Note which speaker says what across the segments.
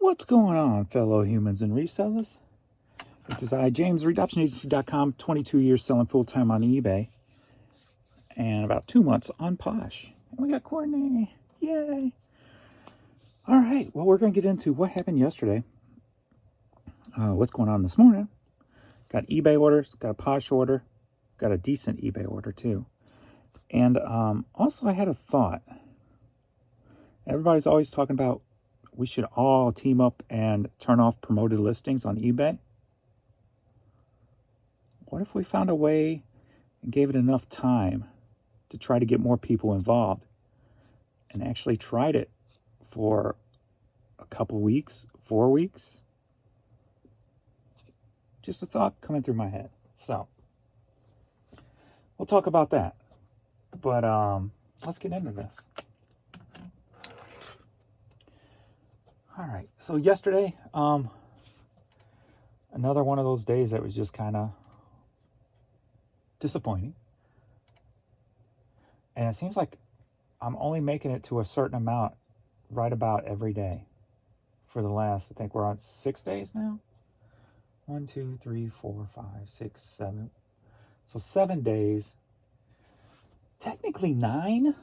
Speaker 1: What's going on, fellow humans and resellers? It is I, James, ReadoptionAgency.com, 22 years selling full-time on eBay, and about 2 months on Posh. And we got Courtney. Yay! All right, well, we're going to get into what happened yesterday, what's going on this morning. Got eBay orders, got a Posh order, got a decent eBay order, too. And also, I had a thought. Everybody's always talking about we should all team up and turn off promoted listings on eBay. What if we found a way and gave it enough time to try to get more people involved and actually tried it for a couple weeks, 4 weeks? Just a thought coming through my head. So we'll talk about that. But let's get into this. All right. So yesterday, another one of those days that was just kind of disappointing. And it seems like I'm only making it to a certain amount right about every day for the last, I think we're on 6 days now. 1, 2, 3, 4, 5, 6, 7. So 7 days. Technically 9,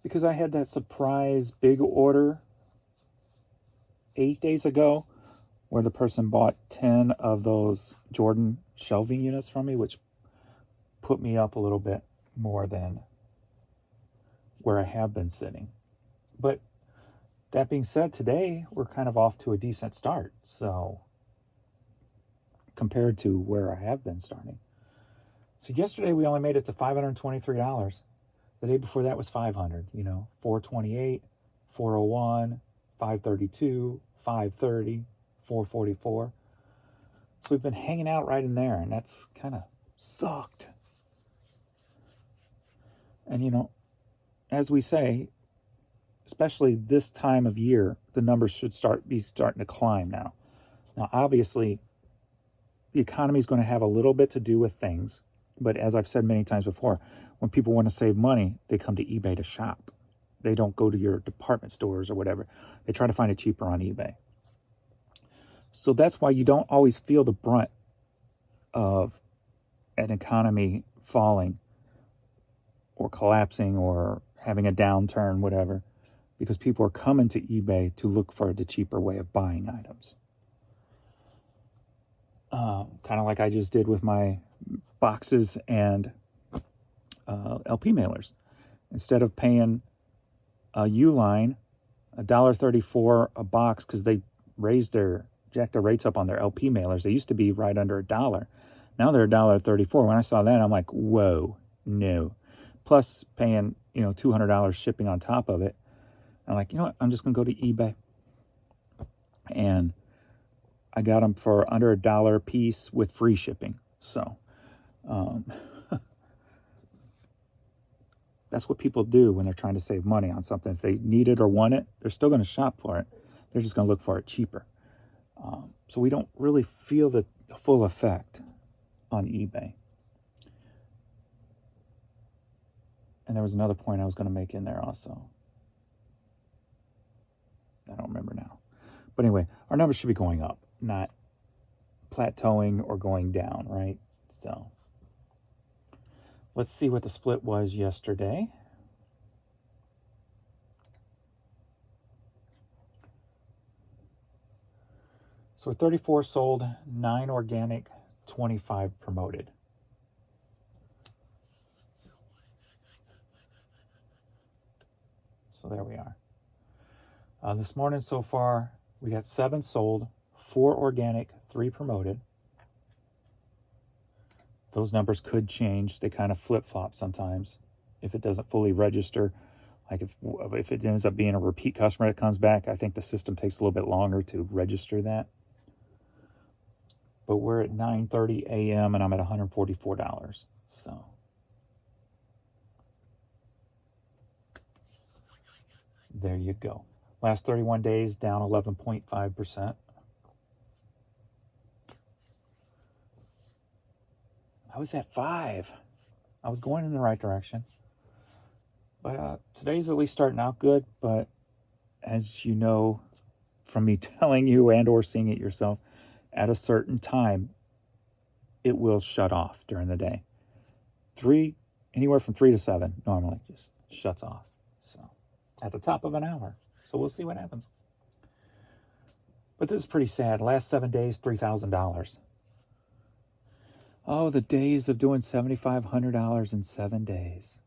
Speaker 1: because I had that surprise big order 8 days ago where the person bought 10 of those Jordan shelving units from me, which put me up a little bit more than where I have been sitting. But that being said, today we're kind of off to a decent start. So compared to where I have been starting. So yesterday we only made it to $523. The day before that was $500, $428, $401, $532, $530, $444. So we've been hanging out right in there, and that's kind of sucked. And as we say, especially this time of year, the numbers should be starting to climb now. Now, obviously, the economy is going to have a little bit to do with things, but as I've said many times before, when people want to save money, they come to eBay to shop. They don't go to your department stores or whatever. They try to find it cheaper on eBay. So that's why you don't always feel the brunt of an economy falling or collapsing or having a downturn, whatever, because people are coming to eBay to look for the cheaper way of buying items. Kind of like I just did with my boxes and LP mailers. Instead of paying a Uline $1.34 a box because they jacked the rates up on their LP mailers. They used to be right under $1. Now they're $1.34. When I saw that, I'm like, whoa, no. Plus paying, $200 shipping on top of it. I'm like, you know what? I'm just going to go to eBay. And I got them for under $1 a piece with free shipping. So, that's what people do when they're trying to save money on something. If they need it or want it, they're still going to shop for it. They're just going to look for it cheaper. So we don't really feel the full effect on eBay. And there was another point I was going to make in there also. I don't remember now. But anyway, our numbers should be going up, not plateauing or going down, right? So let's see what the split was yesterday. So 34 sold, 9 organic, 25 promoted. So there we are. This morning so far, we got 7 sold, 4 organic, 3 promoted. Those numbers could change. They kind of flip-flop sometimes if it doesn't fully register. Like if it ends up being a repeat customer that comes back, I think the system takes a little bit longer to register that. But we're at 9:30 a.m. and I'm at $144. So there you go. Last 31 days, down 11.5%. I was at 5. I was going in the right direction. But today's at least starting out good. But as you know, from me telling you and or seeing it yourself, at a certain time, it will shut off during the day. Anywhere from 3 to 7 normally just shuts off. So at the top of an hour. So we'll see what happens. But this is pretty sad. Last 7 days, $3,000. Oh, the days of doing $7,500 in 7 days.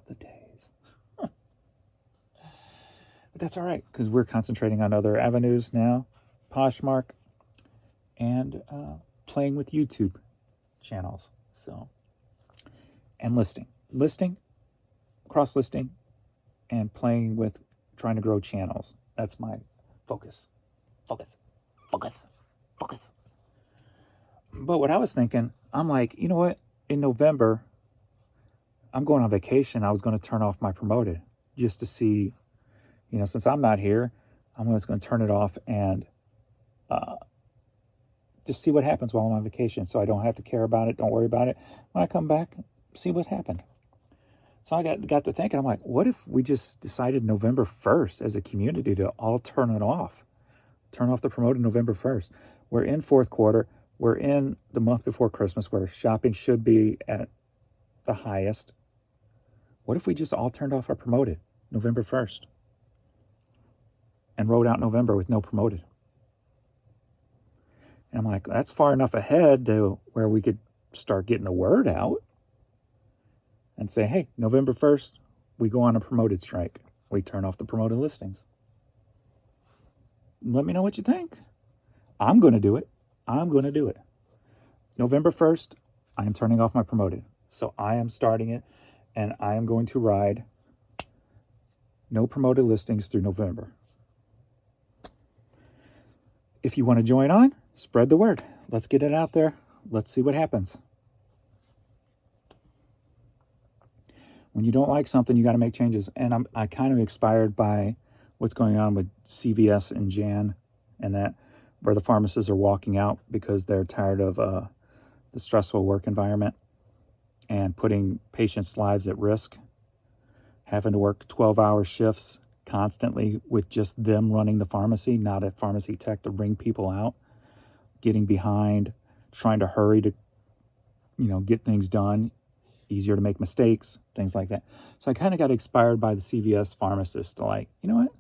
Speaker 1: The days. But that's all right, because we're concentrating on other avenues now. Poshmark and playing with YouTube channels. So, and listing, cross-listing, and playing with trying to grow channels. That's my focus. But what I was thinking, I'm like, you know what? In November, I'm going on vacation. I was going to turn off my promoted just to see, since I'm not here, I'm just going to turn it off and just see what happens while I'm on vacation, so I don't have to care about it, don't worry about it. When I come back, see what happened. So I got to thinking, I'm like, what if we just decided November 1st as a community to all turn it off? Turn off the promoted November 1st. We're in fourth quarter. We're in the month before Christmas where shopping should be at the highest. What if we just all turned off our promoted November 1st and wrote out November with no promoted? And I'm like, that's far enough ahead to where we could start getting the word out and say, hey, November 1st, we go on a promoted strike. We turn off the promoted listings. Let me know what you think. I'm going to do it. November 1st, I am turning off my promoted. So I am starting it, and I am going to ride no promoted listings through November. If you want to join on, spread the word. Let's get it out there. Let's see what happens. When you don't like something, you got to make changes. And I kind of inspired by what's going on with CVS and Jan and that, where the pharmacists are walking out because they're tired of the stressful work environment and putting patients' lives at risk, having to work 12-hour shifts constantly with just them running the pharmacy, not a pharmacy tech to bring people out, getting behind, trying to hurry to, get things done, easier to make mistakes, things like that. So I kind of got inspired by the CVS pharmacists to like, you know what?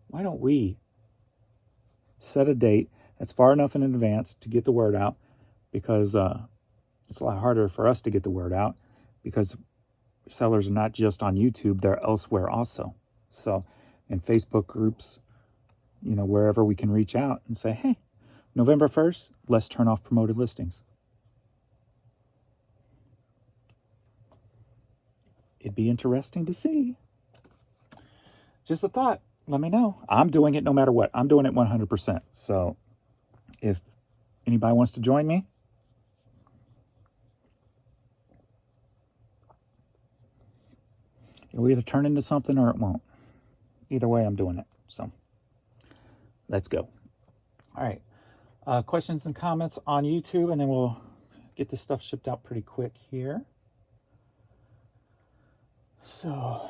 Speaker 1: Why don't we set a date that's far enough in advance to get the word out, because it's a lot harder for us to get the word out because sellers are not just on YouTube, they're elsewhere also. So in Facebook groups, wherever we can reach out and say, hey, November 1st, let's turn off promoted listings. It'd be interesting to see. Just a thought. Let me know. I'm doing it no matter what. I'm doing it 100%. So if anybody wants to join me, it'll either turn into something or it won't. Either way, I'm doing it. So let's go. All right. Questions and comments on YouTube, and then we'll get this stuff shipped out pretty quick here. So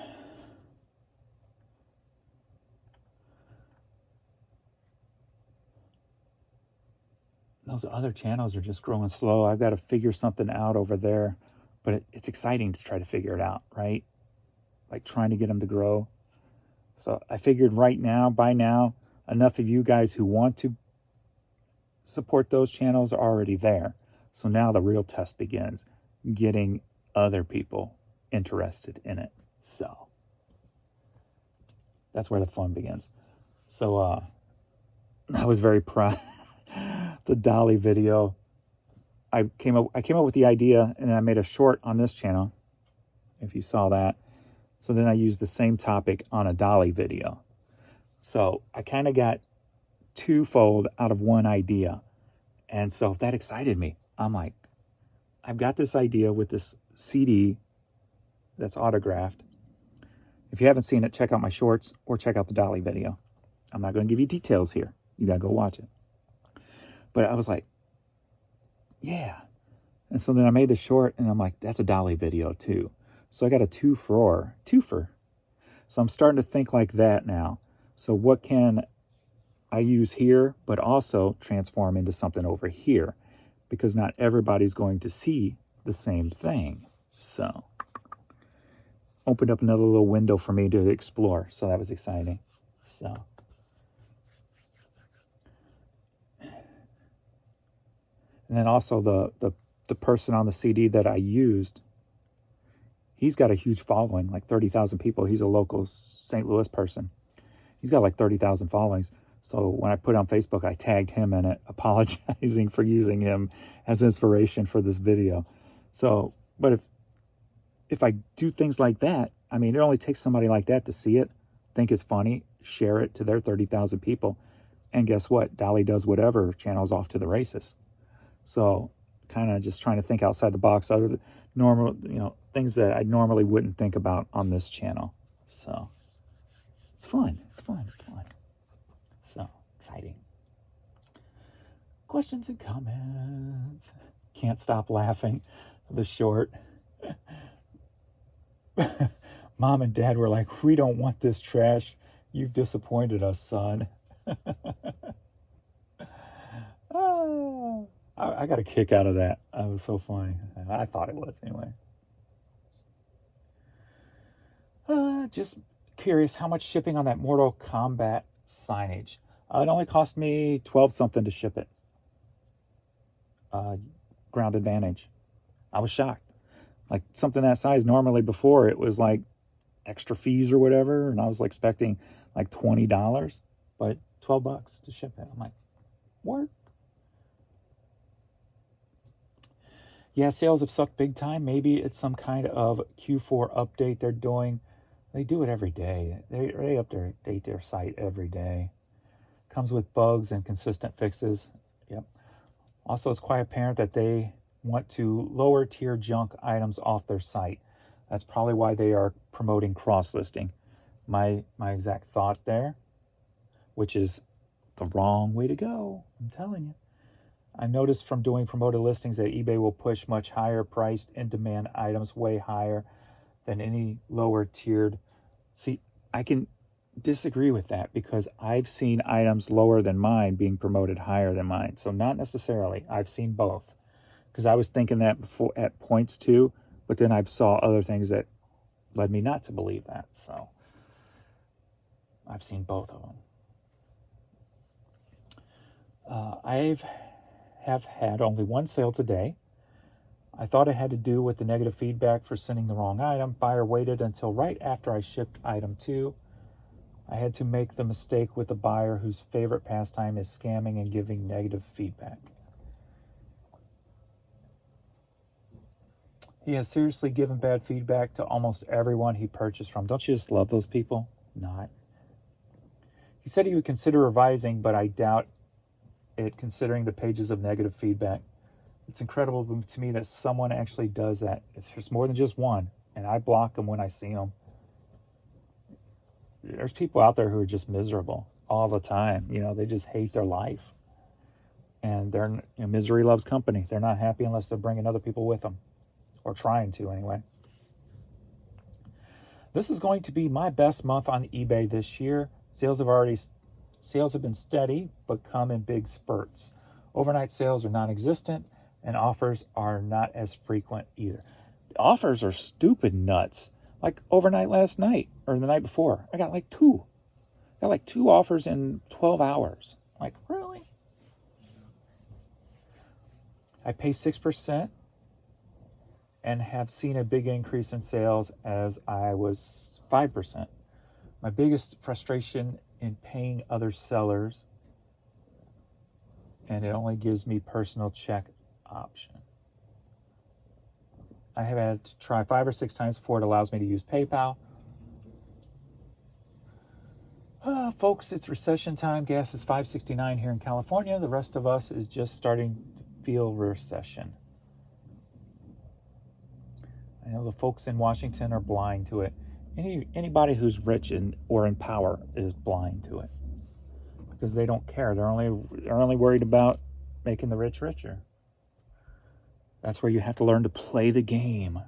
Speaker 1: those other channels are just growing slow. I've got to figure something out over there, but it's exciting to try to figure it out, right? Like trying to get them to grow. So I figured by now, enough of you guys who want to support those channels are already there. So now the real test begins, getting other people interested in it. So that's where the fun begins. So I was very proud. The Dolly video, I came up with the idea, and I made a short on this channel, if you saw that. So then I used the same topic on a Dolly video. So I kind of got twofold out of one idea. And so that excited me. I'm like, I've got this idea with this CD that's autographed. If you haven't seen it, check out my shorts or check out the Dolly video. I'm not going to give you details here. You got to go watch it. But I was like, yeah. And so then I made the short, and I'm like, that's a Dolly video too. So I got a twofer. So I'm starting to think like that now. So what can I use here, but also transform into something over here? Because not everybody's going to see the same thing. So opened up another little window for me to explore. So that was exciting. So and then also the person on the CD that I used, he's got a huge following, like 30,000 people. He's a local St. Louis person. He's got like 30,000 followings. So when I put it on Facebook, I tagged him in it, apologizing for using him as inspiration for this video. So, but if I do things like that, I mean, it only takes somebody like that to see it, think it's funny, share it to their 30,000 people. And guess what? Dolly Does Whatever channel's off to the races. So kind of just trying to think outside the box, other than normal, things that I normally wouldn't think about on this channel. So it's fun. It's fun. It's fun. So exciting. Questions and comments. Can't stop laughing. The short. Mom and Dad were like, we don't want this trash. You've disappointed us, son. I got a kick out of that. That was so funny. I thought it was anyway. Just curious, how much shipping on that Mortal Kombat signage? It only cost me 12 something to ship it. Ground Advantage. I was shocked. Like something that size, normally before it was like extra fees or whatever, and I was expecting like $20, but $12 to ship it. I'm like, work. Yeah, sales have sucked big time. Maybe it's some kind of Q4 update they're doing. They do it every day. They update their site every day. Comes with bugs and consistent fixes. Yep. Also, it's quite apparent that they want to lower tier junk items off their site. That's probably why they are promoting cross-listing. My exact thought there, which is the wrong way to go. I'm telling you. I noticed from doing promoted listings that eBay will push much higher priced in-demand items way higher than any lower tiered. See, I can disagree with that because I've seen items lower than mine being promoted higher than mine. So not necessarily. I've seen both. Because I was thinking that before at points too, but then I saw other things that led me not to believe that. So I've seen both of them. I have had only one sale today. I thought it had to do with the negative feedback for sending the wrong item. Buyer waited until right after I shipped item 2. I had to make the mistake with the buyer whose favorite pastime is scamming and giving negative feedback. He has seriously given bad feedback to almost everyone he purchased from. Don't you just love those people? Not. He said he would consider revising, but I doubt it considering the pages of negative feedback. It's incredible to me that someone actually does that. There's more than just one, and I block them when I see them. There's people out there who are just miserable all the time. They just hate their life. And misery loves company. They're not happy unless they're bringing other people with them. Or trying to, anyway. This is going to be my best month on eBay this year. Sales have been steady, but come in big spurts. Overnight sales are non-existent, and offers are not as frequent either. The offers are stupid nuts. Like overnight last night, or the night before, I got like 2. I got like 2 offers in 12 hours. Like, really? I pay 6%. And have seen a big increase in sales as I was 5%. My biggest frustration in paying other sellers, and it only gives me personal check option. I have had to try 5 or 6 times before it allows me to use PayPal. Folks, it's recession time. Gas is $5.69 here in California. The rest of us is just starting to feel recession. I know the folks in Washington are blind to it. Anybody who's rich or in power is blind to it because they don't care. They're only worried about making the rich richer. That's where you have to learn to play the game.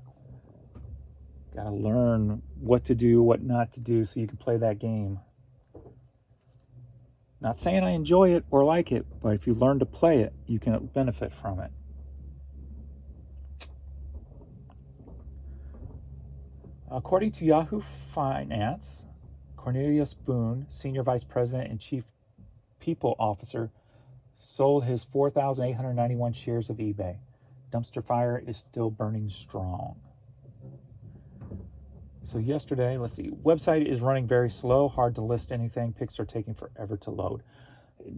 Speaker 1: Got to learn what to do, what not to do, so you can play that game. Not saying I enjoy it or like it, but if you learn to play it, you can benefit from it. According to Yahoo Finance, Cornelius Boone, Senior Vice President and Chief People Officer, sold his 4,891 shares of eBay. Dumpster fire is still burning strong. So yesterday, let's see, website is running very slow, hard to list anything. Pics are taking forever to load.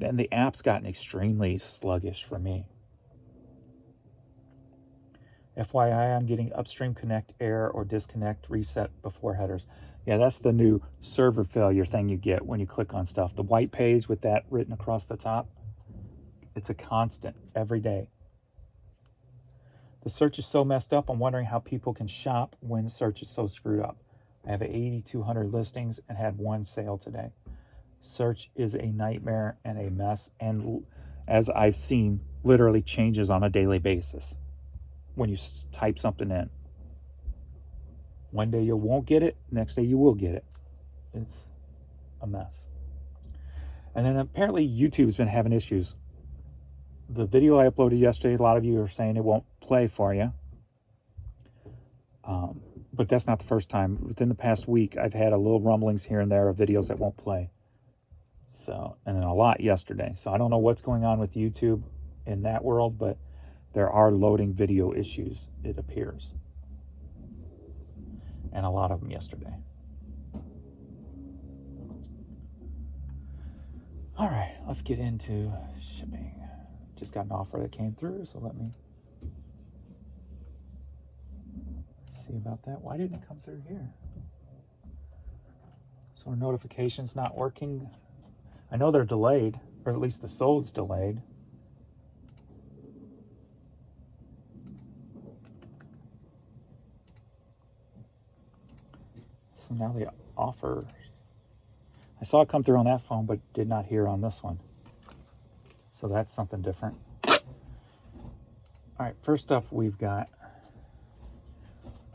Speaker 1: And the app's gotten extremely sluggish for me. FYI, I'm getting upstream connect error or disconnect reset before headers. Yeah, that's the new server failure thing you get when you click on stuff. The white page with that written across the top, it's a constant every day. The search is so messed up, I'm wondering how people can shop when search is so screwed up. I have 8,200 listings and had one sale today. Search is a nightmare and a mess, and as I've seen, literally changes on a daily basis when you type something in. One day you won't get it, next day you will get it. It's a mess. And then apparently YouTube's been having issues. The video I uploaded yesterday, a lot of you are saying it won't play for you. But that's not the first time. Within the past week, I've had a little rumblings here and there of videos that won't play. So, and then a lot yesterday. So I don't know what's going on with YouTube in that world, but there are loading video issues, it appears. And a lot of them yesterday. All right, let's get into shipping. Just got an offer that came through, so let me see about that. Why didn't it come through here? So our notification's not working. I know they're delayed, or at least the sold's delayed. So now the offer, I saw it come through on that phone, but did not hear on this one. So that's something different. All right, first up we've got,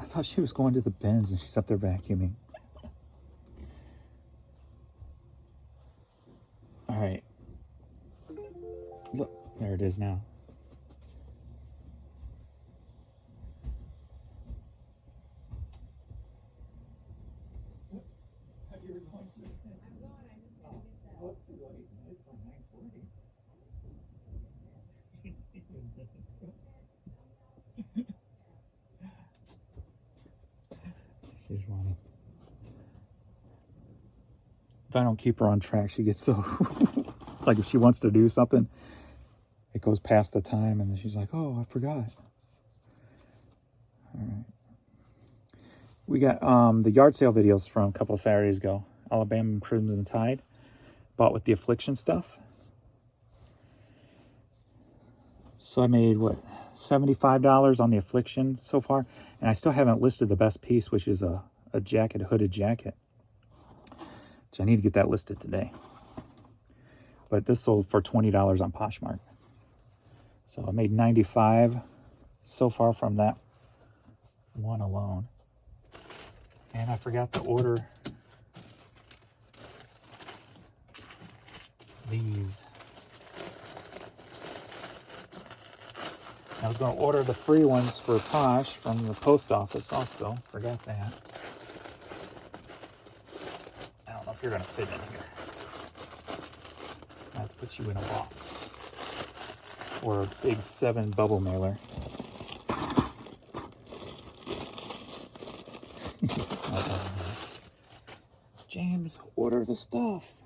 Speaker 1: I thought she was going to the bins and she's up there vacuuming. All right. Look, there it is now. She's running. If I don't keep her on track, she gets so like if she wants to do something, it goes past the time and then she's like, oh, I forgot. All right. We got the yard sale videos from a couple of Saturdays ago. Alabama Crimson Tide. Bought with the Affliction stuff. So I made, what, $75 on the Affliction so far. And I still haven't listed the best piece, which is a jacket, a hooded jacket. So I need to get that listed today. But this sold for $20 on Poshmark. So I made $95 so far from that one alone. And I forgot to order these. I was going to order the free ones for Posh from the post office also. Forgot that. I don't know if you're going to fit in here. I have to put you in a box. Or a big 7 bubble mailer. James, order the stuff.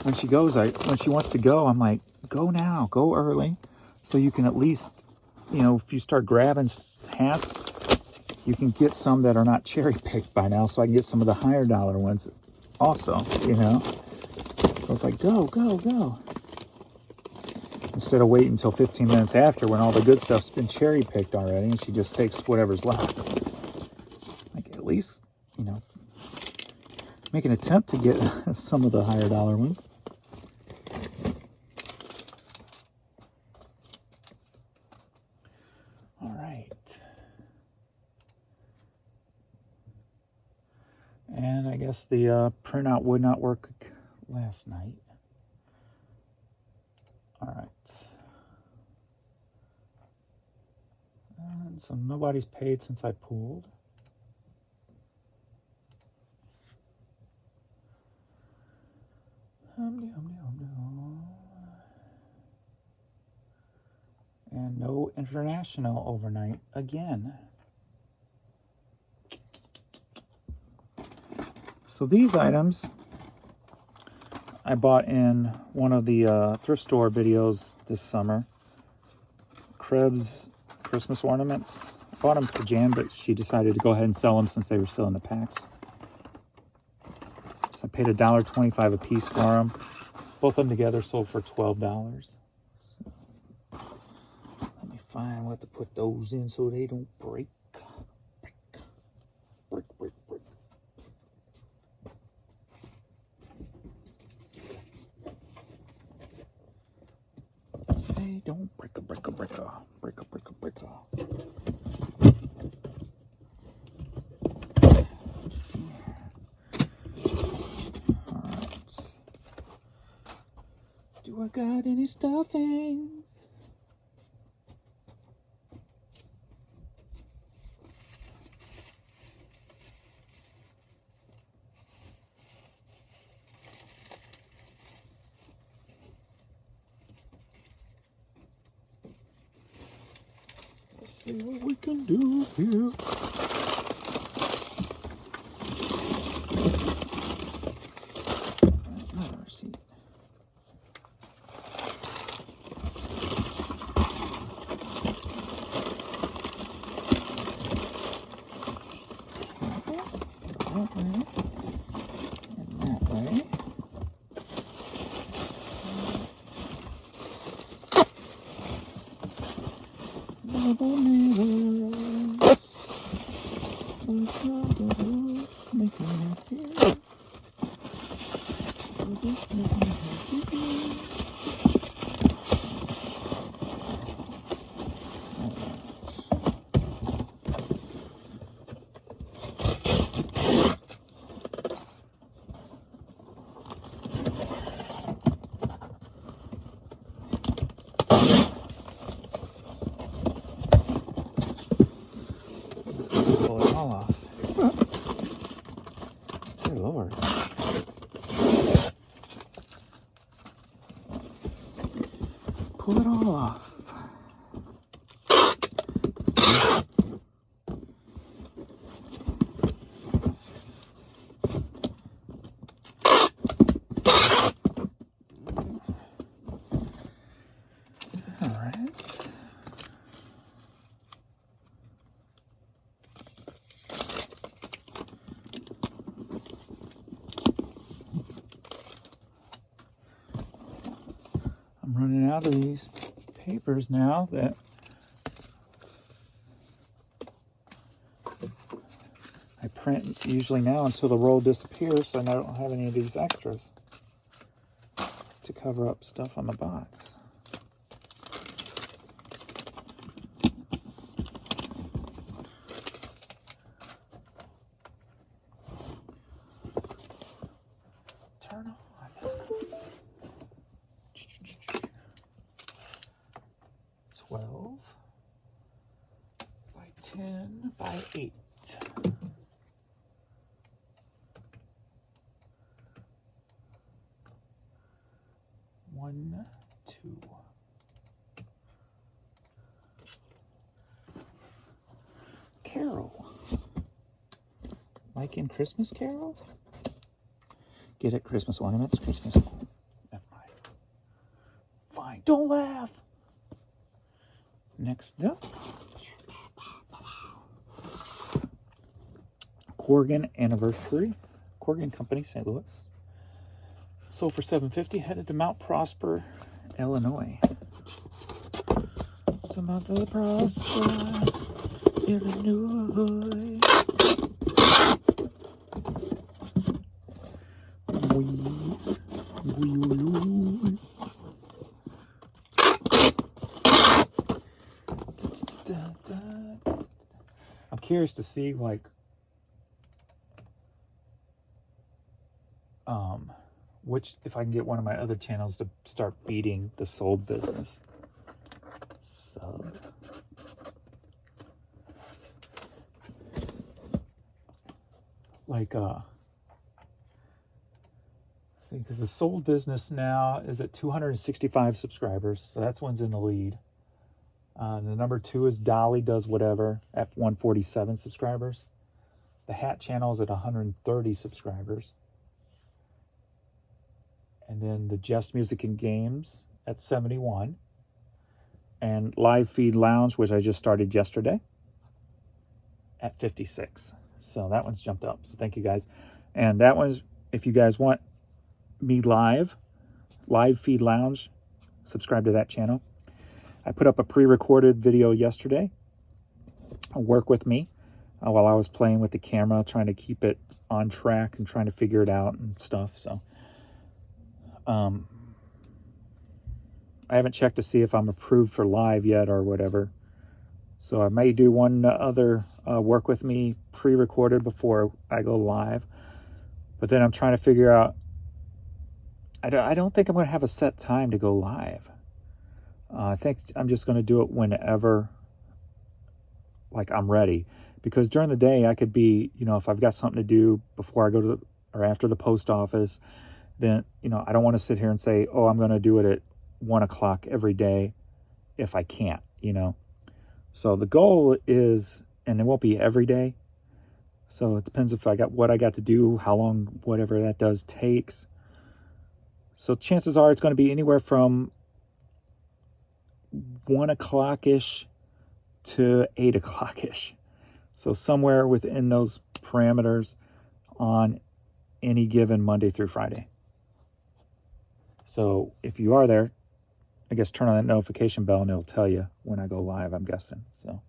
Speaker 1: When she goes, when she wants to go, I'm like, go now, go early, so you can at least, you know, if you start grabbing hats, you can get some that are not cherry picked by now, so I can get some of the higher dollar ones also, you know. So it's like, go, go, go. Instead of waiting until 15 minutes after when all the good stuff's been cherry picked already and she just takes whatever's left. Like, at least, you know, make an attempt to get some of the higher dollar ones. All right. And I guess the printout would not work last night. All right. And so nobody's paid since I pooled. And no international overnight again. So these items I bought in one of the thrift store videos this summer. Krebs Christmas ornaments. I bought them for Jan, but she decided to go ahead and sell them since they were still in the packs. So I paid $1.25 a piece for them. Both of them together sold for $12. So let me find what to put those in so they don't break. Break. They don't break. Alright. Do I got any stuffings? See what we can do here. Another receipt. That way. And that way. Pull it all off. Good Lord. Pull it all off. All right. I'm running out of these papers now that I print usually now until the roll disappears, so I don't have any of these extras to cover up stuff on the box. Turn on. 12 by 10 by 8. One, two. Carol. Like in Christmas Carol? Get it? Christmas ornaments? Christmas. Never mind. Fine. Don't laugh. Next up. Corgan Anniversary. Corgan Company, St. Louis. Sold for $7.50. Headed to Mount Prosper, Illinois. To Mount Prosper, Illinois. curious to see like which, if I can get one of my other channels to start beating the sold business. Sub. Like see, because the sold business now is at 265 subscribers, so that's one's in the lead. The number 2 is Dolly Does Whatever at 147 subscribers. The Hat channel is at 130 subscribers. And then the Just Music and Games at 71. And Live Feed Lounge, which I just started yesterday, at 56. So that one's jumped up. So thank you guys. And that one's, if you guys want me live Feed Lounge, subscribe to that channel. I put up a pre-recorded video yesterday. Work with me while I was playing with the camera, trying to keep it on track and trying to figure it out and stuff. So I haven't checked to see if I'm approved for live yet or whatever. So I may do one other work with me pre-recorded before I go live. But then I'm trying to figure out, I don't think I'm going to have a set time to go live. I think I'm just going to do it whenever, like, I'm ready. Because during the day, I could be, you know, if I've got something to do before I go to or after the post office, then, you know, I don't want to sit here and say, oh, I'm going to do it at 1 o'clock every day if I can't, you know. So the goal is, and it won't be every day. So it depends if I got what I got to do, how long, whatever that does takes. So chances are it's going to be anywhere from 1 o'clock-ish to 8 o'clock-ish. So somewhere within those parameters on any given Monday through Friday. So if you are there, I guess turn on that notification bell and it'll tell you when I go live, I'm guessing. So,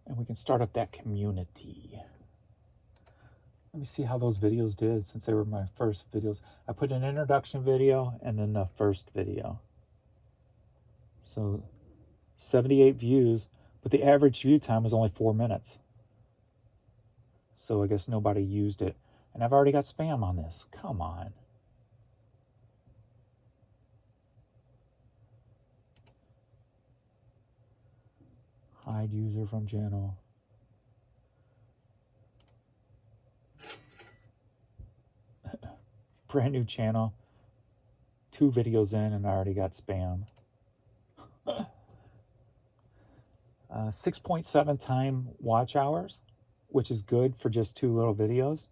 Speaker 1: and we can start up that community. Let me see how those videos did since they were my first videos. I put an introduction video and then the first video. So 78 views, but the average view time was only 4 minutes. So I guess nobody used it. And I've already got spam on this. Come on. Hide user from channel. Brand new channel. 2 videos in and I already got spam. 6.7 time watch hours, which is good for just 2 little videos.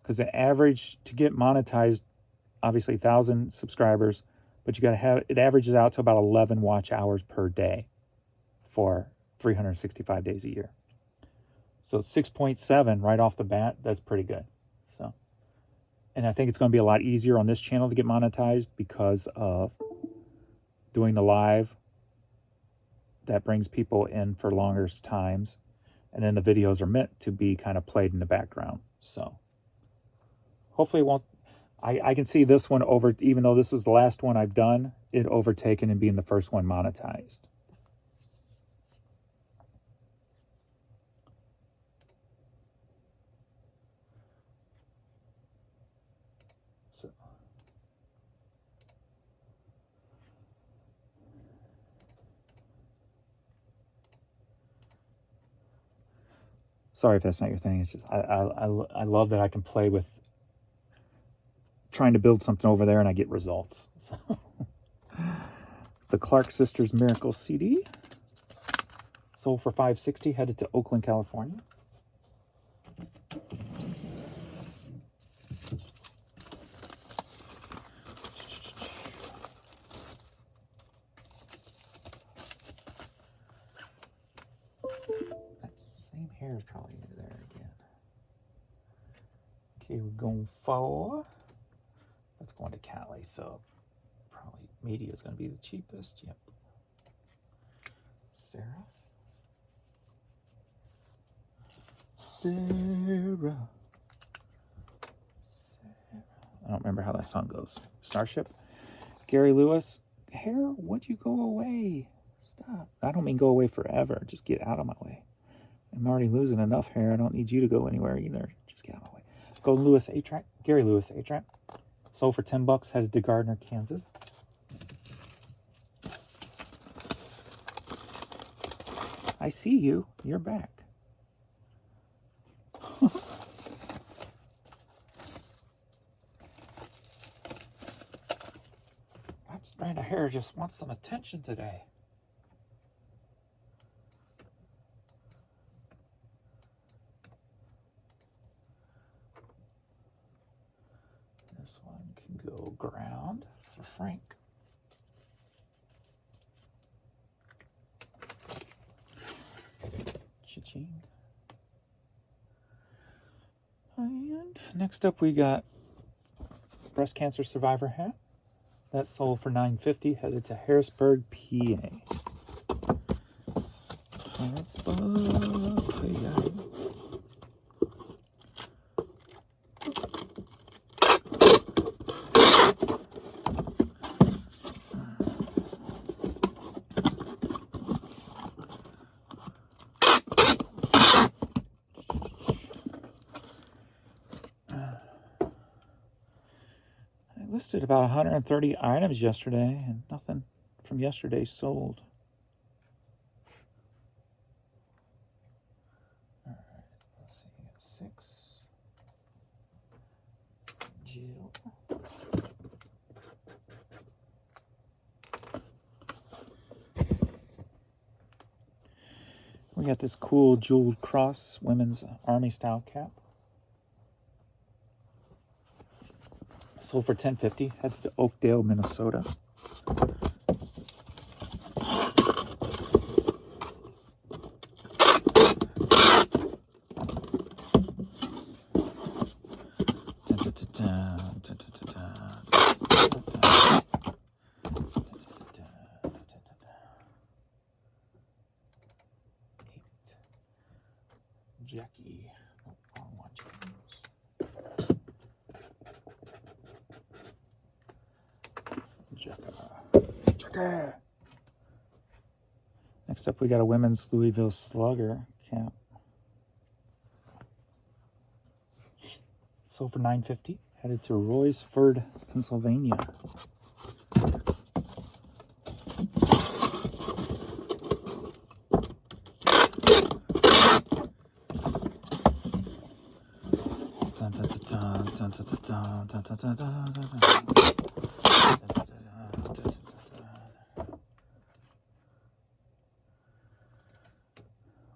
Speaker 1: Because the average to get monetized, obviously 1,000 subscribers, but you got to have, it averages out to about 11 watch hours per day for 365 days a year. So 6.7 right off the bat, that's pretty good. So, and I think it's going to be a lot easier on this channel to get monetized because of doing the live. That brings people in for longer times. And then the videos are meant to be kind of played in the background. So hopefully it won't, I can see this one over, even though this was the last one I've done, it overtaken and being the first one monetized. So. Sorry if that's not your thing. It's just, I love that I can play with trying to build something over there and I get results. So. The Clark Sisters Miracle CD. Sold for $560, headed to Oakland, California. That same hair is probably there again. Okay, we're going for, let's go into Cali, so probably media is going to be the cheapest. Yep. Sarah. I don't remember how that song goes. Starship. Gary Lewis. Hair, would you go away? Stop. I don't mean go away forever. Just get out of my way. I'm already losing enough hair. I don't need you to go anywhere either. Just get out of my way. Golden Lewis 8-track. Gary Lewis 8-track. Sold for $10. Headed to Gardner, Kansas. I see you. You're back. That strand of hair just wants some attention today. This one can go ground for Frank. Cha-ching. And next up we got breast cancer survivor hat. That sold for $9.50, headed to Harrisburg, PA. Harrisburg, PA. Listed about 130 items yesterday, and nothing from yesterday sold. All right, let's see. 6. Jill. We got this cool jeweled cross women's army style cap. Sold for $10.50. Headed to Oakdale, Minnesota. Jackie. Oh, wrong one, Jackie. Next up, we got a women's Louisville Slugger cap. Sold for $9.50. Headed to Royersford, Pennsylvania.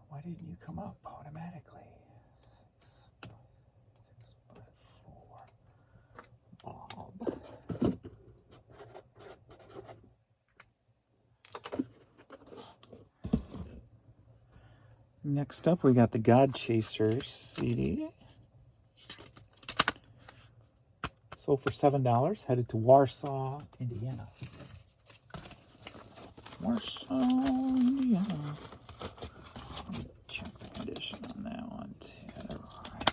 Speaker 1: Why didn't you come up automatically? 6x4. Bob. Next up, we got the God Chasers CD. Sold for $7, headed to Warsaw, Indiana. Warsaw, Indiana. Let me check the condition on that one too. Right.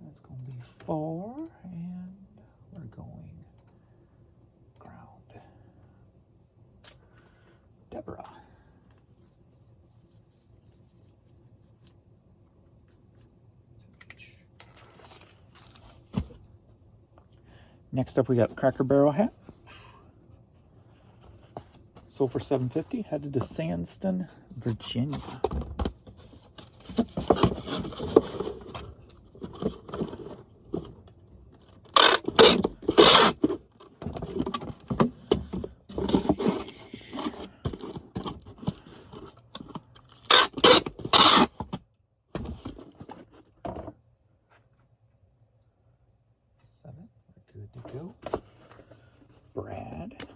Speaker 1: That's going to be 4, and we're going ground. Deborah. Next up, we got Cracker Barrel hat. Sold for $7.50. Headed to Sandston, Virginia. Good to go. Brad.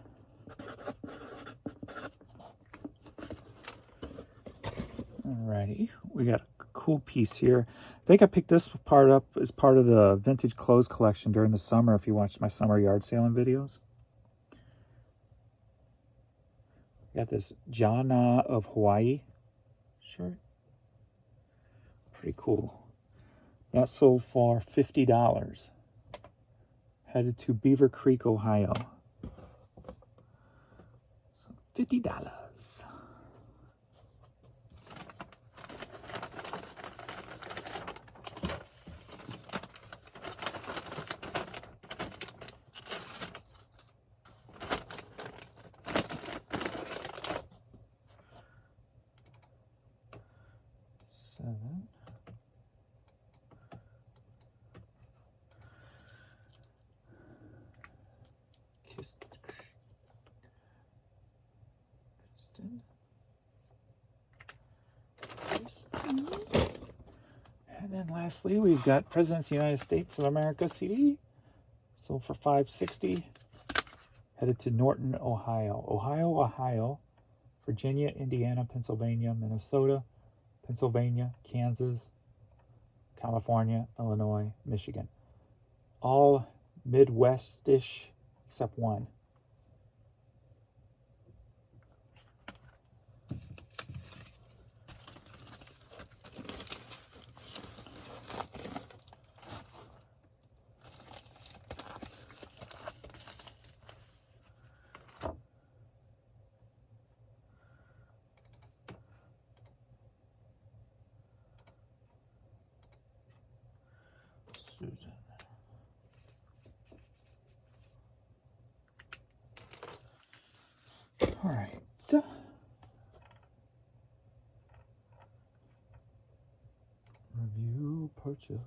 Speaker 1: Alrighty, we got a cool piece here. I think I picked this part up as part of the vintage clothes collection during the summer, if you watched my summer yard sailing videos. Got this Jana of Hawaii shirt. pretty cool. That sold for $50. Headed to Beaver Creek, Ohio. So $50. Seven. And then lastly, we've got President's United States of America CD. Sold for $5.60. Headed to Norton, Ohio. Ohio, Virginia, Indiana, Pennsylvania, Minnesota, Pennsylvania, Kansas, California, Illinois, Michigan. All Midwest-ish except one. Susan. All right. Review purchase.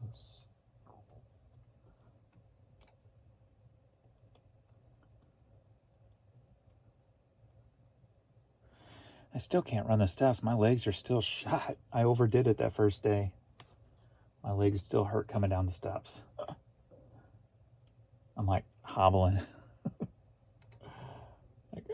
Speaker 1: I still can't run the steps. My legs are still shot. I overdid it that first day. My legs still hurt coming down the steps. I'm like hobbling. Like,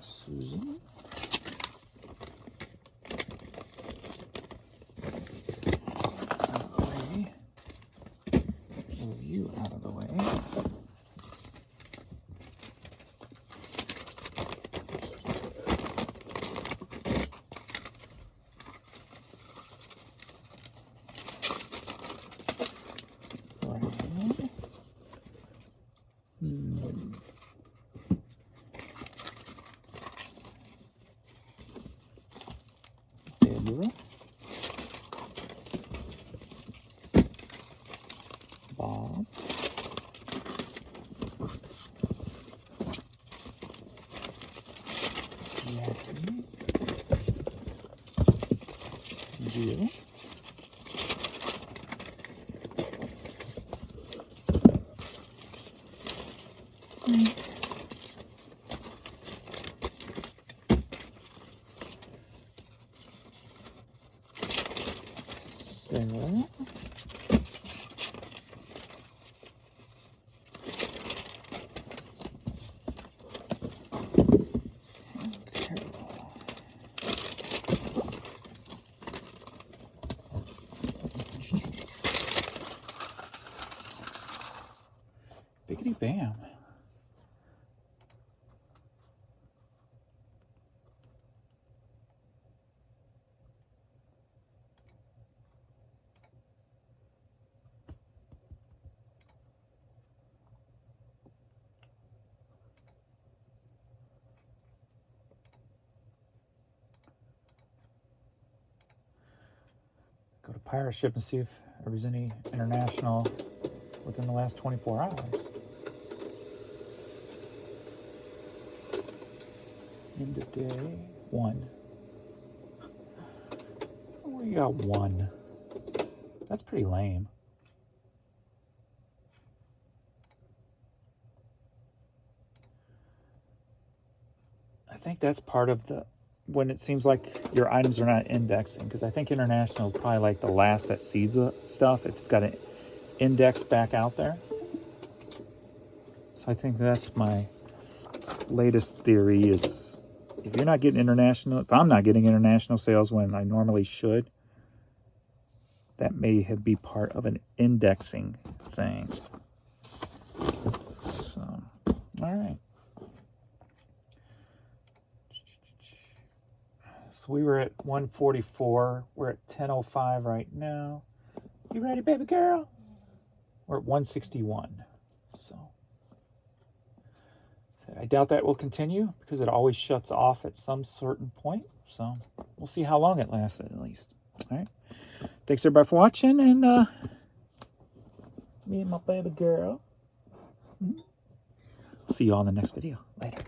Speaker 1: Susan. Okay. Move you out of the way. Deborah. Bob. Jackie. Jill. Sarah. Biggity bam. Go to Pirate Ship and see if there was any international within the last 24 hours. End of day, 1. We got 1. That's pretty lame. I think that's part of the, when it seems like your items are not indexing, because I think international is probably like the last that sees the stuff if it's got an index back out there. So I think that's my latest theory is if you're not getting international, if I'm not getting international sales when I normally should, that may be part of an indexing thing. So, all right. So we were at 144. We're at 10:05 right now. You ready, baby girl? We're at 161. So I doubt that will continue because it always shuts off at some certain point. So we'll see how long it lasts at least. All right. Thanks everybody for watching, and me and my baby girl. See you all in the next video. Later.